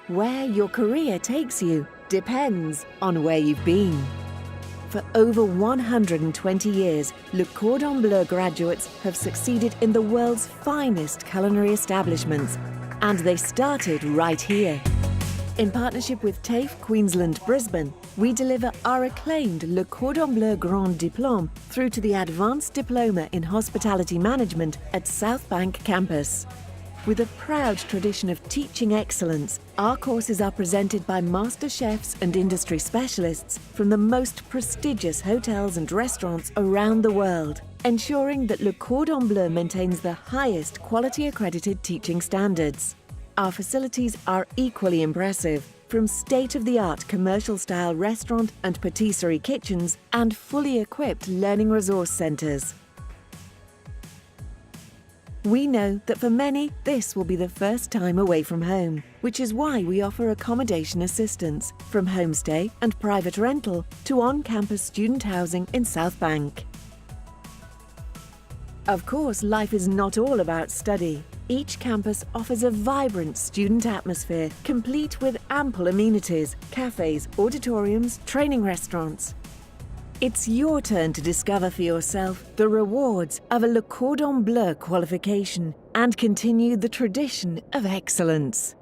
Where your career takes you depends on where you've been. For over 120 years, Le Cordon Bleu graduates have succeeded in the world's finest culinary establishments, and they started right here. In partnership with TAFE Queensland Brisbane, we deliver our acclaimed Le Cordon Bleu Grand Diplôme through to the Advanced Diploma in Hospitality Management at South Bank campus. With a proud tradition of teaching excellence, our courses are presented by master chefs and industry specialists from the most prestigious hotels and restaurants around the world, ensuring that Le Cordon Bleu maintains the highest quality accredited teaching standards. Our facilities are equally impressive, from state-of-the-art commercial-style restaurant and patisserie kitchens and fully equipped learning resource centres. We know that for many, this will be the first time away from home, which is why we offer accommodation assistance, from homestay and private rental to on-campus student housing in South Bank. Of course, life is not all about study. Each campus offers a vibrant student atmosphere, complete with ample amenities, cafes, auditoriums, training restaurants. It's your turn to discover for yourself the rewards of a Le Cordon Bleu qualification and continue the tradition of excellence.